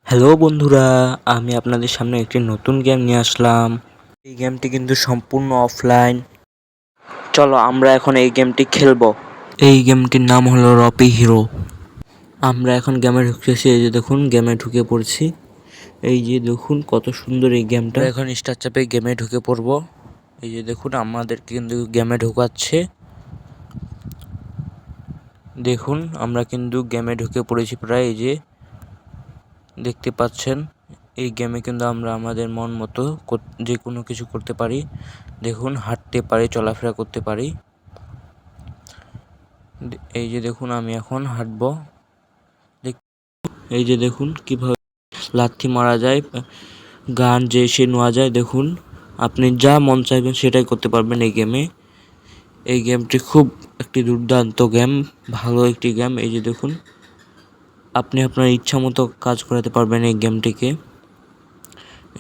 Hello বন্ধুরা, আমি আপনাদের সামনে একটি নতুন গেম নিয়ে আসলাম। এই গেমটি কিন্তু সম্পূর্ণ অফলাইন। চলো আমরা এখন এই গেমটি খেলবো। এই গেমটির নাম হলো রপি হিরো। আমরা এখন গেমে ঢুকতেছি। এই যে দেখুন, গেমে ঢুকে পড়ছি। এই যে দেখুন কত সুন্দর এই গেমটা। এখন স্টার চাপে গেমে ঢুকে পড়বো। এই যে দেখুন আমাদেরকে কিন্তু গেমে ঢোকাচ্ছে। দেখুন আমরা কিন্তু গেমে ঢুকে পড়েছি প্রায়। এই যে দেখতে পাচ্ছেন, এই গেমে কিন্তু আমরা আমাদের মন মতো যে কোনো কিছু করতে পারি। দেখুন হাঁটতে পারি, চলাফেরা করতে পারি। এই যে দেখুন আমি এখন হাঁটবো। এই যে দেখুন কিভাবে লাথি মারা যায়, গান যে সে নেওয়া যায়। দেখুন আপনি যা মন চাইবেন সেটাই করতে পারবেন এই গেমে। এই গেমটি খুব একটি দুর্দান্ত গেম, ভালো একটি গেম। এই যে দেখুন আপনি আপনার ইচ্ছা মতো কাজ করাতে পারবেন এই গেমটিকে।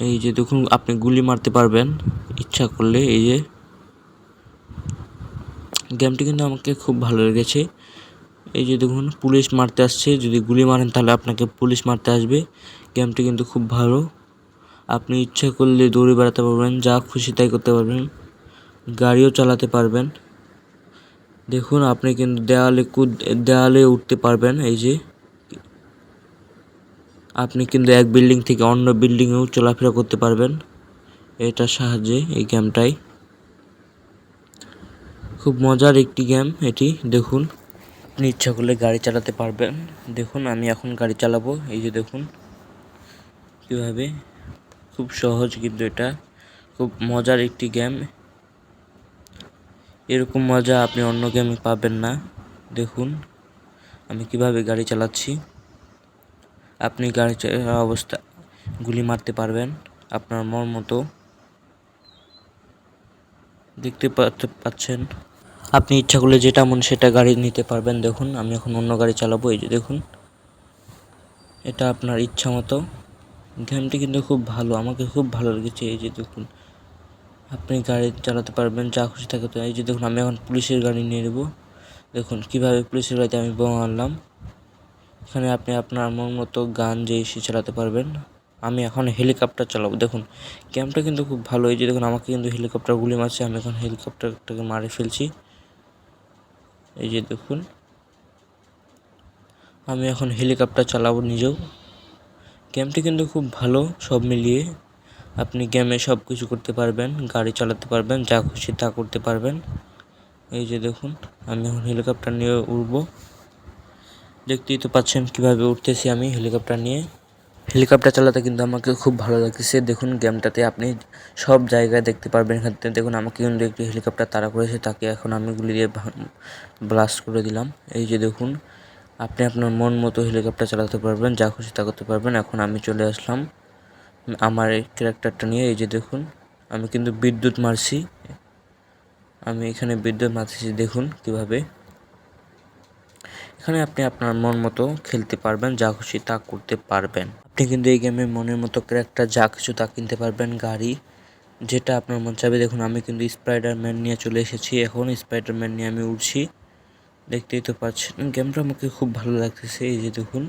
এই যে দেখুন আপনি গুলি মারতে পারবেন ইচ্ছা করলে। এই যে গেমটি কিন্তু আমাকে খুব ভালো লেগেছে। এই যে দেখুন পুলিশ মারতে আসছে, যদি গুলি মারেন তাহলে আপনাকে পুলিশ মারতে আসবে। গেমটি কিন্তু খুব ভালো। আপনি ইচ্ছা করলে দৌড়ে বেড়াতে পারবেন, যা খুশি তাই করতে পারবেন, গাড়িও চালাতে পারবেন। দেখুন আপনি কিন্তু দেয়ালে উঠতে পারবেন। এই যে আপনি কিন্তু এক বিল্ডিং থেকে অন্য বিল্ডিংয়েও চলাফেরা করতে পারবেন এটার সাহায্যে। এই গেমটাই খুব মজার একটি গেম এটি। দেখুন আপনি ইচ্ছা করলে গাড়ি চালাতে পারবেন। দেখুন আমি এখন গাড়ি চালাবো। এই যে দেখুন কীভাবে, খুব সহজ কিন্তু এটা খুব মজার একটি গেম। এরকম মজা আপনি অন্য গেমে পাবেন না। দেখুন আমি কিভাবে গাড়ি চালাচ্ছি। আপনি গাড়ি চালানো অবস্থা গুলি মারতে পারবেন আপনার মন মতো। দেখতে পাচ্ছেন, আপনি ইচ্ছা করলে যেটা মন সেটা গাড়ি নিতে পারবেন। দেখুন আমি এখন অন্য গাড়ি চালাবো। এই যে দেখুন এটা আপনার ইচ্ছা মতো। গেমটি কিন্তু খুব ভালো, আমাকে খুব ভালো লেগেছে। এই যে দেখুন আপনি গাড়ি চালাতে পারবেন, যা খুশি থাকে। তো এই যে দেখুন আমি এখন পুলিশের গাড়ি নিয়ে নেব। দেখুন কিভাবে পুলিশের গাড়িতে আমি বোমা মারলাম। এখানে আপনি আপনার মন মতো গান যে এসে চালাতে পারবেন। আমি এখন হেলিকপ্টার চালাবো। দেখুন গেমটা কিন্তু খুব ভালো। এই যে দেখুন আমাকে কিন্তু হেলিকপ্টার গুলি মারছে, আমি এখন হেলিকপ্টারটাকে মারে ফেলছি। এই যে দেখুন আমি এখন হেলিকপ্টার চালাবো নিজেও। গেমটি কিন্তু খুব ভালো সব মিলিয়ে। আপনি গেমে সব কিছু করতে পারবেন, গাড়ি চালাতে পারবেন, যা খুশি তা করতে পারবেন। এই যে দেখুন আমি এখন হেলিকপ্টার নিয়ে উড়বো। দেখতেই তো পাচ্ছেন কিভাবে উঠতেছি আমি হেলিকপ্টার নিয়ে। হেলিকপ্টার চালাতে কিন্তু আমাকে খুব ভালো লাগতেছে। দেখুন গেমটাতে আপনি সব জায়গায় দেখতে পারবেন। এখানে দেখুন আমাকে কিন্তু একটি হেলিকপ্টার তাড়া করেছে, তাকে এখন আমি গুলি দিয়ে ব্লাস্ট করে দিলাম। এই যে দেখুন আপনি আপনার মন মতো হেলিকপ্টার চালাতে পারবেন, যা খুশি তা করতে পারবেন। এখন আমি চলে আসলাম আমার এই ক্যারেক্টারটা নিয়ে। এই যে দেখুন আমি কিন্তু বিদ্যুৎ মারছি, আমি এখানে বিদ্যুৎ মারতেছি। দেখুন কিভাবে এখানে আপনি আপনার মন মতো খেলতে পারবেন, যা খুশি তা করতে পারবেন। আপনি কিন্তু এই গেমে মনের মতো ক্যারেক্টার যা কিছু তা কিনতে পারবেন, গাড়ি যেটা আপনার মন চাইবে। দেখুন আমি কিন্তু স্পাইডারম্যান নিয়ে চলে এসেছি। এখন স্পাইডারম্যান নিয়ে আমি উড়ছি। দেখতেই তো পাচ্ছেন গেমটা আমাকে খুব ভালো লাগতেছে। এই যে দেখুন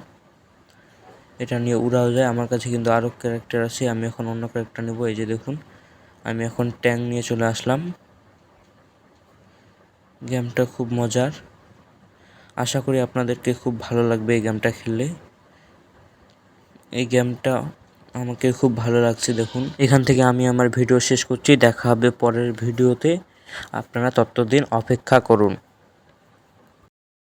এটা নিয়ে উড়াও যায়। আমার কাছে কিন্তু আরও ক্যারেক্টার আছে, আমি এখন অন্য ক্যারেক্টার নেব। এই যে দেখুন আমি এখন ট্যাঙ্ক নিয়ে চলে আসলাম। গেমটা খুব মজার, আশা করি আপনাদেরকে খুব ভালো লাগবে এই গেমটা খেললে। এই গেমটা আমাকে খুব ভালো লাগছে। দেখুন এখান থেকে আমি আমার ভিডিও শেষ করছি। দেখা হবে পরের ভিডিওতে, আপনারা ততদিন অপেক্ষা করুন।